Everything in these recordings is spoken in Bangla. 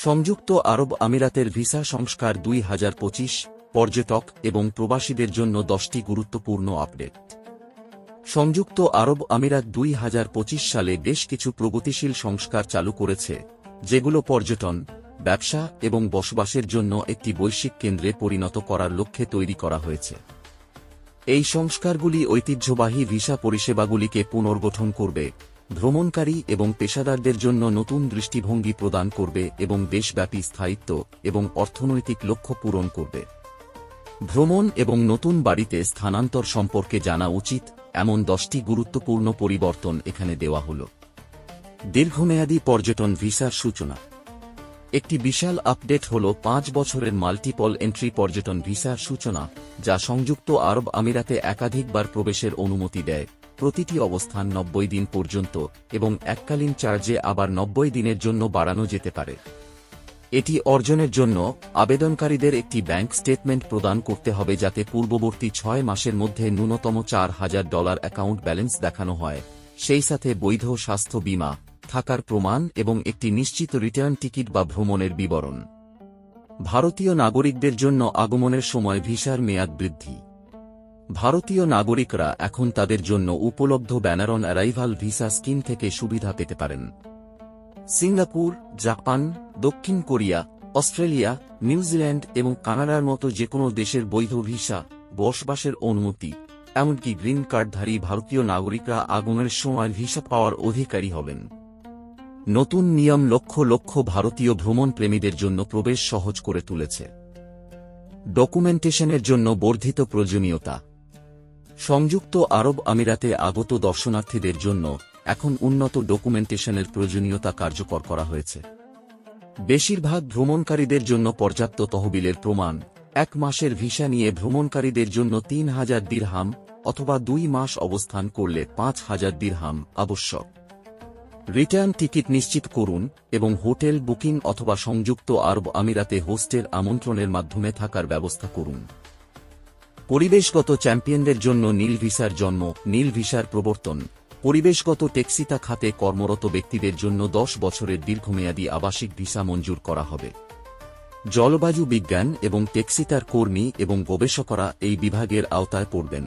সংযুক্ত আরব আমিরাতের ভিসা সংস্কার 2025 পর্যটক এবং প্রবাসীদের জন্য 10টি গুরুত্বপূর্ণ আপডেট। সংযুক্ত আরব আমিরাত 2025 সালে বেশ কিছু প্রগতিশীল সংস্কার চালু করেছে, যেগুলো পর্যটন, ব্যবসা এবং বসবাসের জন্য একটি বৈশ্বিক কেন্দ্রে পরিণত করার লক্ষ্যে তৈরি করা হয়েছে। এই সংস্কারগুলি ঐতিহ্যবাহী ভিসা পরিষেবাগুলিকে পুনর্গঠন করবে, ভ্রমণকারী এবং পেশাদারদের জন্য নতুন দৃষ্টিভঙ্গি প্রদান করবে এবং দেশব্যাপী স্থায়িত্ব এবং অর্থনৈতিক লক্ষ্য পূরণ করবে। ভ্রমণ এবং নতুন বাড়িতে স্থানান্তর সম্পর্কে জানা উচিত এমন 10টি গুরুত্বপূর্ণ পরিবর্তন এখানে দেওয়া হল। দীর্ঘমেয়াদী পর্যটন ভিসার সূচনা। একটি বিশাল আপডেট হল 5 বছরের মাল্টিপল এন্ট্রি পর্যটন ভিসার সূচনা, যা সংযুক্ত আরব আমিরাতে একাধিকবার প্রবেশের অনুমতি দেয়, প্রতিটি অবস্থান 90 দিন পর্যন্ত এবং এককালীন চার্জে আবার 90 দিনের জন্য বাড়ানো যেতে পারে। এটি অর্জনের জন্য আবেদনকারীদের একটি ব্যাংক স্টেটমেন্ট প্রদান করতে হবে, যাতে পূর্ববর্তী 6 মাসের মধ্যে ন্যূনতম $4000 অ্যাকাউন্ট ব্যালেন্স দেখানো হয়, সেই সাথে বৈধ স্বাস্থ্য বীমা, থাকার প্রমাণ এবং একটি নিশ্চিত রিটার্ন টিকিট বা ভ্রমণের বিবরণ। ভারতীয় নাগরিকদের জন্য আগমনের সময় ভিসার মেয়াদ বৃদ্ধি। ভারতীয় নাগরিকরা এখন তাদের জন্য উপলব্ধ banner on arrival visa scheme থেকে সুবিধা পেতে পারেন। সিঙ্গাপুর, জাপান, দক্ষিণ কোরিয়া, অস্ট্রেলিয়া, নিউজিল্যান্ড এবং কানাডার মতো যেকোনো দেশের বৈধ ভিসা, বসবাসের অনুমতি, এমনকি গ্রিন কার্ডধারী ভারতীয় নাগরিকরা আগমনের সময় ভিসা পাওয়ার অধিকারী হবেন। নতুন নিয়ম লক্ষ লক্ষ ভারতীয় ভ্রমণ প্রেমীদের জন্য প্রবেশ সহজ করে তুলেছে। ডকুমেন্টেশনের জন্য বর্ধিত প্রয়োজনীয়তা। সংযুক্ত আরব আমিরাতে আগত দর্শনার্থীদের জন্য এখন উন্নত ডকুমেন্টেশনের প্রয়োজনীয়তা কার্যকর করা হয়েছে। বেশিরভাগ ভ্রমণকারীদের জন্য পর্যাপ্ত তহবিলের প্রমাণ, 1 মাসের ভিসা নিয়ে ভ্রমণকারীদের জন্য 3000 দিরহাম অথবা 2 মাস অবস্থান করলে 5000 দিরহাম আবশ্যক। রিটার্ন টিকিট নিশ্চিত করুন এবং হোটেল বুকিং অথবা সংযুক্ত আরব আমিরাতে হোস্টের আমন্ত্রণের মাধ্যমে থাকার ব্যবস্থা করুন। পরিবেশগত চ্যাম্পিয়নদের জন্য নীল ভিসার জন্ম। নীল ভিসার প্রবর্তন। পরিবেশগত টেক্সিতা খাতে কর্মরত ব্যক্তিদের জন্য 10 বছরের দীর্ঘমেয়াদী আবাসিক ভিসা মঞ্জুর করা হবে। জলবায়ু বিজ্ঞান এবং টেক্সিতার কর্মী এবং গবেষকরা এই বিভাগের আওতায় পড়বেন।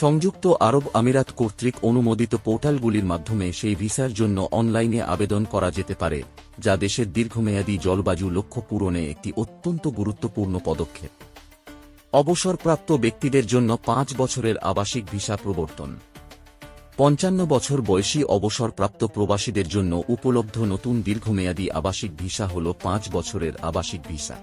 সংযুক্ত আরব আমিরাত কর্তৃক অনুমোদিত পোর্টালগুলির মাধ্যমে সেই ভিসার জন্য অনলাইনে আবেদন করা যেতে পারে, যা দেশের দীর্ঘমেয়াদী জলবায়ু লক্ষ্য পূরণে একটি অত্যন্ত গুরুত্বপূর্ণ পদক্ষেপ। অবসরপ্রাপ্ত ব্যক্তিদের জন্য 5 বছরের আবাসিক ভিসা প্রবর্তন। 55 বছর বয়সী অবসরপ্রাপ্ত প্রবাসীদের জন্য উপলব্ধ নতুন দীর্ঘমেয়াদী আবাসিক ভিসা হল 5 বছরের আবাসিক ভিসা।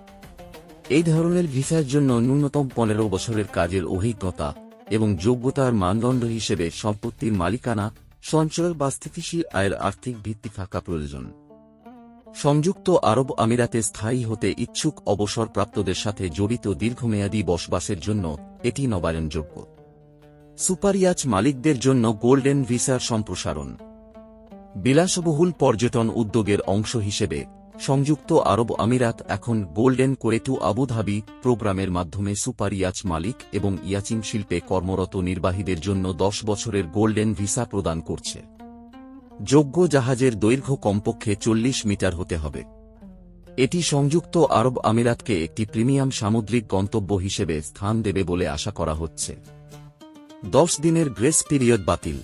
এই ধরনের ভিসার জন্য ন্যূনতম 15 বছরের কাজের অভিজ্ঞতা এবং যোগ্যতার মানদণ্ড হিসেবে সম্পত্তির মালিকানা, সঞ্চয় বা স্থিতিশীল আয়ের আর্থিক ভিত্তি থাকা প্রয়োজন। সংযুক্ত আরব আমিরাতে স্থায়ী হতে ইচ্ছুক অবসরপ্রাপ্তদের সাথে জড়িত দীর্ঘমেয়াদী বসবাসের জন্য এটি নবায়নযোগ্য। সুপারইয়াচ মালিকদের জন্য গোল্ডেন ভিসার সম্প্রসারণ। বিলাসবহুল পর্যটন উদ্যোগের অংশ হিসেবে সংযুক্ত আরব আমিরাত এখন গোল্ডেন কোরে টু আবুধাবি প্রোগ্রামের মাধ্যমে সুপারইয়াচ মালিক এবং ইয়াচিং শিল্পে কর্মরত নির্বাহীদের জন্য 10 বছরের গোল্ডেন ভিসা প্রদান করছে। যোগ্য জাহাজের দৈর্ঘ্য কমপক্ষে 40 মিটার হতে হবে। এটি সংযুক্ত আরব আমিরাতকে একটি প্রিমিয়াম সামুদ্রিক গন্তব্য হিসেবে স্থান দেবে বলে আশা করা হচ্ছে। 10 দিনের গ্রেস পিরিয়ড বাতিল।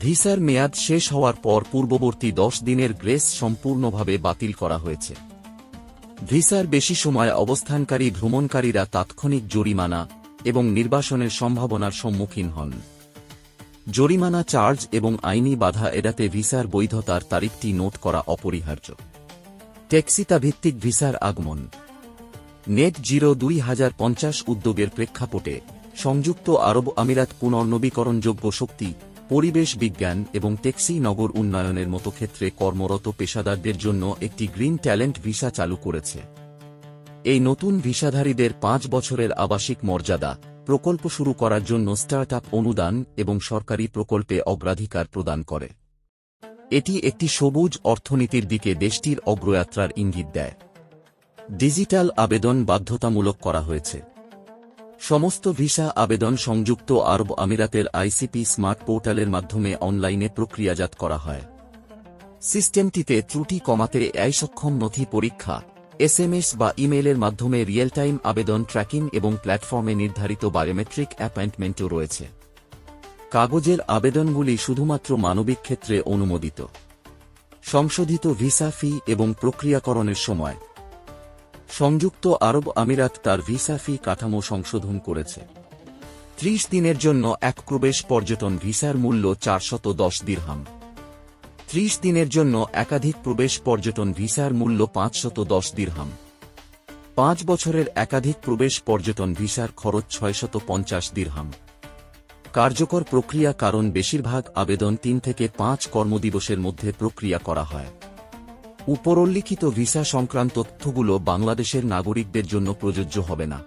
ভিসার মেয়াদ শেষ হওয়ার পর পূর্ববর্তী 10 দিনের গ্রেস সম্পূর্ণভাবে বাতিল করা হয়েছে। ভিসার বেশি সময় অবস্থানকারী ভ্রমণকারীরা তাৎক্ষণিক জরিমানা এবং নির্বাসনের সম্ভাবনার সম্মুখীন হন। জরিমানা চার্জ এবং আইনি বাধা এড়াতে ভিসার বৈধতার তারিখটি নোট করা অপরিহার্য। টেক্সিতা ভিত্তিক ভিসার আগমন। নেট জিরো 2050 উদ্যোগের প্রেক্ষাপটে সংযুক্ত আরব আমিরাত পুনর্নবীকরণযোগ্য শক্তি, পরিবেশ বিজ্ঞান এবং টেক্সি নগর উন্নয়নের মতো ক্ষেত্রে কর্মরত পেশাদারদের জন্য একটি গ্রিন ট্যালেন্ট ভিসা চালু করেছে। এই নতুন ভিসাধারীদের 5 বছরের আবাসিক মর্যাদা, প্রকল্প শুরু করার জন্য স্টার্টআপ অনুদান এবং সরকারি প্রকল্পে অগ্রাধিকার প্রদান করে। এটি একটি সবুজ অর্থনীতির দিকে দেশটির অগ্রযাত্রার ইঙ্গিত দেয়। ডিজিটাল আবেদন বাধ্যতামূলক করা হয়েছে। সমস্ত ভিসা আবেদন সংযুক্ত আরব আমিরাতের আইসিপি স্মার্ট পোর্টালের মাধ্যমে অনলাইনে প্রক্রিয়াজাত করা হয়। সিস্টেমটিতে ত্রুটি কমাতে এআই সক্ষম নথি পরীক্ষা, এসএমএস বা ইমেইলের মাধ্যমে রিয়েল টাইম আবেদন ট্র্যাকিং এবং প্ল্যাটফর্মে নির্ধারিত বায়োমেট্রিক অ্যাপয়েন্টমেন্টও রয়েছে। কাগজের আবেদনগুলি শুধুমাত্র মানবিক ক্ষেত্রে অনুমোদিত। সংশোধিত ভিসা ফি এবং প্রক্রিয়াকরণের সময়। সংযুক্ত আরব আমিরাত তার ভিসা ফি কাঠামো সংশোধন করেছে। 30 দিনের জন্য এক প্রবেশ পর্যটন ভিসার মূল্য 410 দিরহাম। 30 দিনের জন্য একাধিক প্রবেশ পর্যটন ভিসার মূল্য 510 দিরহাম। 5 বছরের একাধিক প্রবেশ পর্যটন ভিসার খরচ 650 দিরহাম। কার্যকর প্রক্রিয়া কারণ বেশিরভাগ আবেদন 3 থেকে 5 কর্মদিবসের মধ্যে প্রক্রিয়া করা হয়। উপরোল্লিখিত ভিসা সংক্রান্ত তথ্যগুলো বাংলাদেশের নাগরিকদের জন্য প্রযোজ্য হবে না।